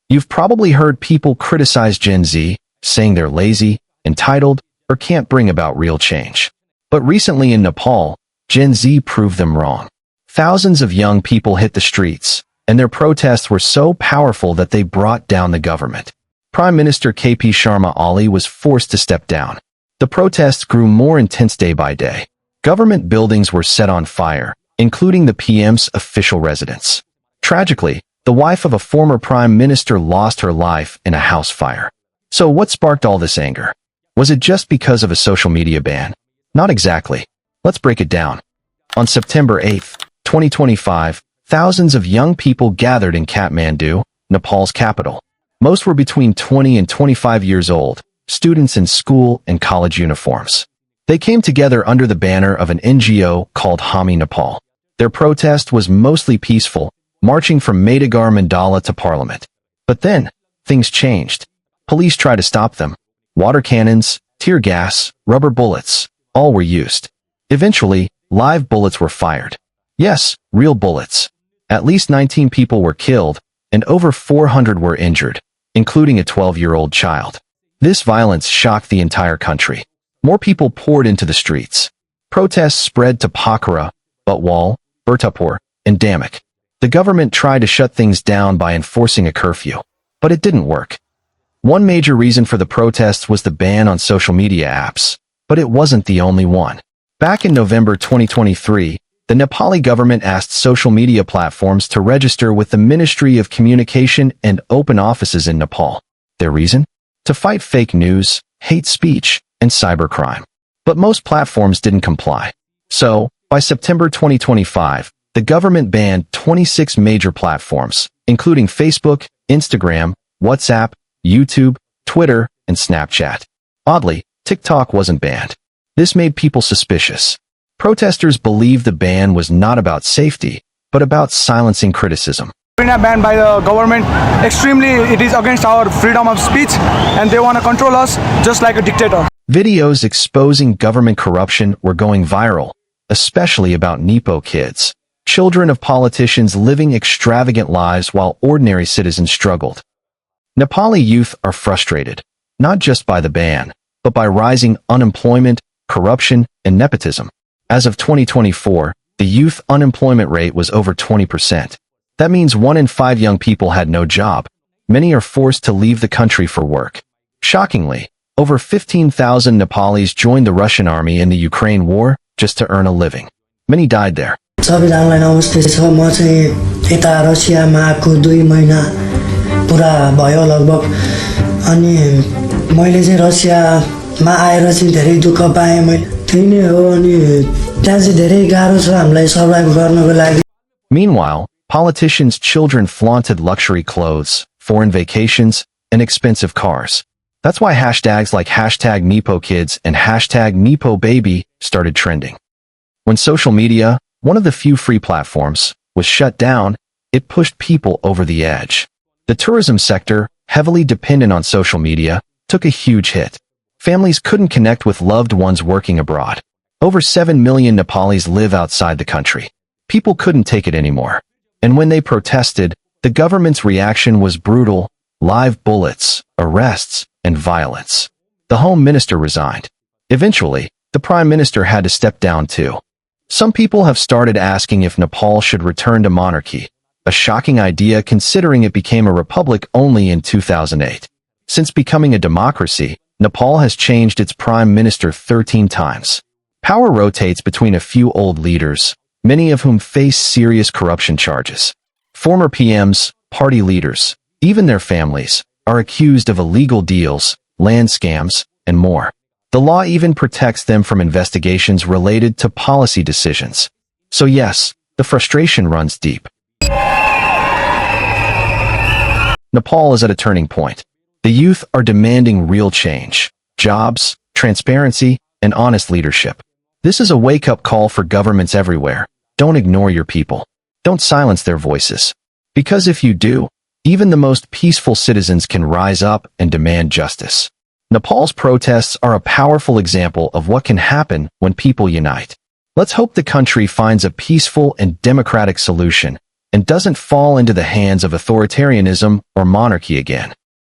You've probably heard people criticize Gen Z, saying they're lazy, entitled, or can't bring about real change. But recently in Nepal, Gen Z proved them wrong. Thousands of young people hit the streets, and their protests were so powerful that they brought down the government. Prime Minister KP Sharma Oli was forced to step down. The protests grew more intense day by day. Government buildings were set on fire, including the PM's official residence. Tragically, the wife of a former prime minister lost her life in a house fire. So what sparked all this anger? Was it just because of a social media ban? Not exactly. Let's break it down. On September 8, 2025, thousands of young people gathered in Kathmandu, Nepal's capital. Most were between 20 and 25 years old, students in school and college uniforms. They came together under the banner of an NGO called Hami Nepal. Their protest was mostly peaceful, marching from Madagar Mandala to Parliament. But then, things changed. Police tried to stop them. Water cannons, tear gas, rubber bullets, all were used. Eventually, live bullets were fired. Yes, real bullets. At least 19 people were killed, and over 400 were injured, including a 12-year-old child. This violence shocked the entire country. More people poured into the streets. Protests spread to Pokhara, Butwal, Burtupur, and Damak. The government tried to shut things down by enforcing a curfew, but it didn't work. One major reason for the protests was the ban on social media apps, but it wasn't the only one. Back in November 2023, the Nepali government asked social media platforms to register with the Ministry of Communication and open offices in Nepal. Their reason? To fight fake news, hate speech, and cybercrime. But most platforms didn't comply. So, by September 2025, the government banned 26 major platforms, including Facebook, Instagram, WhatsApp, YouTube, Twitter, and Snapchat. Oddly, TikTok wasn't banned. This made people suspicious. Protesters believed the ban was not about safety, but about silencing criticism. Banned by the government. Extremely, it is against our freedom of speech, and they want to control us just like a dictator. Videos exposing government corruption were going viral, especially about Nepo kids, children of politicians living extravagant lives while ordinary citizens struggled. Nepali youth are frustrated, not just by the ban, but by rising unemployment, corruption, and nepotism. As of 2024, the youth unemployment rate was over 20%. That means 1 in 5 young people had no job. Many are forced to leave the country for work. Shockingly, over 15,000 Nepalese joined the Russian army in the Ukraine war just to earn a living. Many died there. सबैजनालाई नमस्ते छ म चाहिँ यता रसियामा आएको 2 महिना पुरा भयो लगभग अनि मैले चाहिँ रसियामा आएर चाहिँ धेरै दुःख पाएँ मैले त्यही नै हो अनि त्यहाँ चाहिँ धेरै गाह्रो छ हामीलाई सर्भाइभ गर्नको लागि. Meanwhile, politicians' children flaunted luxury clothes, foreign vacations, and expensive cars. That's why hashtags like hashtag Nepo Kids and hashtag Nepo Baby started trending. When social media, one of the few free platforms, was shut down, it pushed people over the edge. The tourism sector, heavily dependent on social media, took a huge hit. Families couldn't connect with loved ones working abroad. Over 7 million Nepalese live outside the country. People couldn't take it anymore. And when they protested, the government's reaction was brutal: live bullets, arrests, and violence. The Home Minister resigned. Eventually, the Prime Minister had to step down too. Some people have started asking if Nepal should return to monarchy, a shocking idea considering it became a republic only in 2008. Since becoming a democracy, Nepal has changed its Prime Minister 13 times. Power rotates between a few old leaders, many of whom face serious corruption charges. Former PMs, party leaders, even their families, are accused of illegal deals, land scams, and more. The law even protects them from investigations related to policy decisions. So yes, the frustration runs deep. Nepal is at a turning point. The youth are demanding real change, jobs, transparency, and honest leadership. This is a wake-up call for governments everywhere. Don't ignore your people. Don't silence their voices. Because if you do, even the most peaceful citizens can rise up and demand justice. Nepal's protests are a powerful example of what can happen when people unite. Let's hope the country finds a peaceful and democratic solution, and doesn't fall into the hands of authoritarianism or monarchy again.